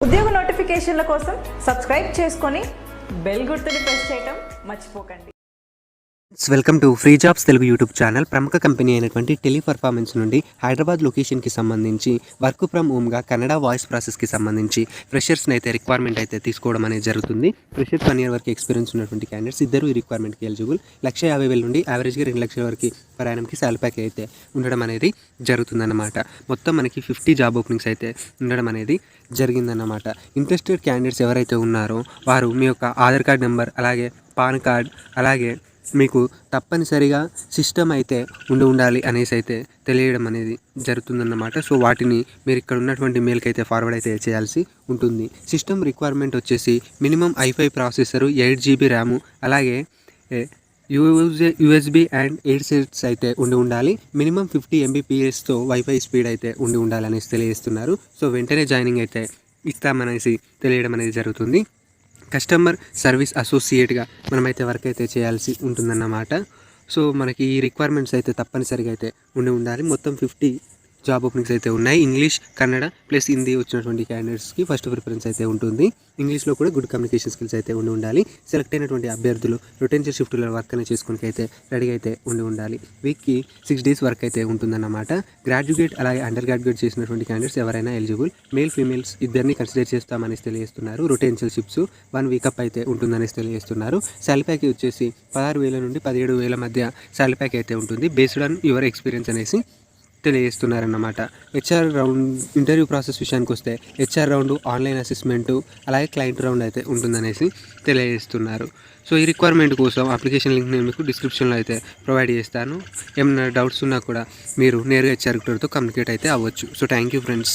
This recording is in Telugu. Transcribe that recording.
ఉద్యోగ నోటిఫికేషన్ల కోసం సబ్స్క్రైబ్ చేసుకొని బెల్ గుర్తుని ప్రెస్ చేయడం మర్చిపోకండి. Welcome to free jobs Telugu YouTube channel. ప్రముఖ కంపెనీ అయినటువంటి టెలిపర్ఫార్మెన్స్ నుండి హైదరాబాద్ లొకేషన్కి సంబంధించి వర్క్ ఫ్రమ్ హోమ్గా కన్నడ వాయిస్ ప్రాసెస్కి సంబంధించి ఫ్రెషర్స్ని అయితే రిక్వైర్మెంట్ అయితే తీసుకోవడం అనేది జరుగుతుంది. ఫ్రెషర్స్ 1 year వరకు ఎక్స్పీరియన్స్ ఉన్నటువంటి క్యాండిడేట్స్ ఇద్దరు ఈ రిక్వైర్మెంట్కి ఎలిజిబుల్. 1,50,000 నుండి యావరేజ్గా 2 లక్షల వరకు ప్రయాణంకి శాలరీ ప్యాక్ అయితే ఉండడం అనేది జరుగుతుందన్నమాట. మొత్తం మనకి 50 జాబ్ ఓపెనింగ్స్ అయితే ఉండడం అనేది జరిగిందన్నమాట. ఇంట్రెస్టెడ్ క్యాండిడేట్స్ ఎవరైతే ఉన్నారో వారు మీ యొక్క ఆధార్ కార్డ్ నెంబర్, అలాగే పాన్ కార్డ్, అలాగే మీకు తప్పనిసరిగా సిస్టమ్ అయితే ఉండాలి అనేసి అయితే తెలియడం అనేది జరుగుతుందన్నమాట. సో వాటిని మీరు ఇక్కడ ఉన్నటువంటి మెయిల్కి అయితే ఫార్వర్డ్ అయితే చేయాల్సి ఉంటుంది. సిస్టమ్ రిక్వైర్మెంట్ వచ్చేసి minimum i5 processor, 8 GB RAM, అలాగే USB అండ్ 8 సెట్స్ అయితే ఉండాలి. మినిమం 50 Mbpsతో వైఫై స్పీడ్ అయితే ఉండాలి అనేసి తెలియజేస్తున్నారు. సో వెంటనే జాయినింగ్ అయితే ఇస్తామనేసి తెలియడం అనేది జరుగుతుంది. కస్టమర్ సర్వీస్ అసోసియేట్గా మనమైతే వర్క్ అయితే చేయాల్సి ఉంటుందన్నమాట. సో మనకి ఈ రిక్వైర్మెంట్స్ అయితే తప్పనిసరిగా అయితే ఉండాలి. మొత్తం 50 జాబ్ ఓపెనింగ్స్ అయితే ఉన్నాయి. ఇంగ్లీష్, కన్నడ ప్లస్ హిందీ వచ్చినటువంటి క్యాండిడేట్స్కి ఫస్ట్ ప్రిఫరెన్స్ అయితే ఉంటుంది. ఇంగ్లీష్లో కూడా గుడ్ కమ్యూనికేషన్ స్కిల్స్ అయితే ఉండాలి. సెలెక్ట్ అయినటువంటి అభ్యర్థులు రొటేషన్ షిఫ్ట్లో వర్క్ అనేది చేసుకుని అయితే రెడీగా అయితే ఉండాలి. వీక్కి 6 days వర్క్ అయితే ఉంటుందన్నమాట. గ్రాడ్యుయేట్ అలాగే అండర్ గ్రాడ్యుయేట్ చేసినటువంటి క్యాండిడేట్స్ ఎవరైనా ఎలిజిబుల్. మేల్ ఫీమేల్స్ ఇద్దరిని కన్సిడర్ చేస్తామనేసి తెలియజేస్తున్నారు. రొటేషన్ షిఫ్ట్స్ 1 week అయితే ఉంటుందనేసి తెలియజేస్తున్నారు. శాలరీ ప్యాక్ వచ్చేసి 16,000 నుండి 17,000 మధ్య శాలరీ ప్యాక్ అయితే ఉంటుంది. బేస్డ్ ఆన్ యువర్ ఎక్స్పీరియన్స్ అనేసి తెలియజేస్తున్నారన్నమాట. హెచ్ఆర్ రౌండ్ ఇంటర్వ్యూ ప్రాసెస్ విషయానికి వస్తే హెచ్ఆర్ రౌండ్, ఆన్లైన్ అసెస్మెంటు, అలాగే క్లయింట్ రౌండ్ అయితే ఉంటుందనేసి తెలియజేస్తున్నారు. సో ఈ రిక్వైర్మెంట్ కోసం అప్లికేషన్ లింక్ నేను మీకు డిస్క్రిప్షన్లో అయితే ప్రొవైడ్ చేస్తాను. ఏమైనా డౌట్స్ ఉన్నా కూడా మీరు నేరుగా హెచ్ఆర్ తో కమ్యూనికేట్ అయితే అవ్వచ్చు. So thank you friends.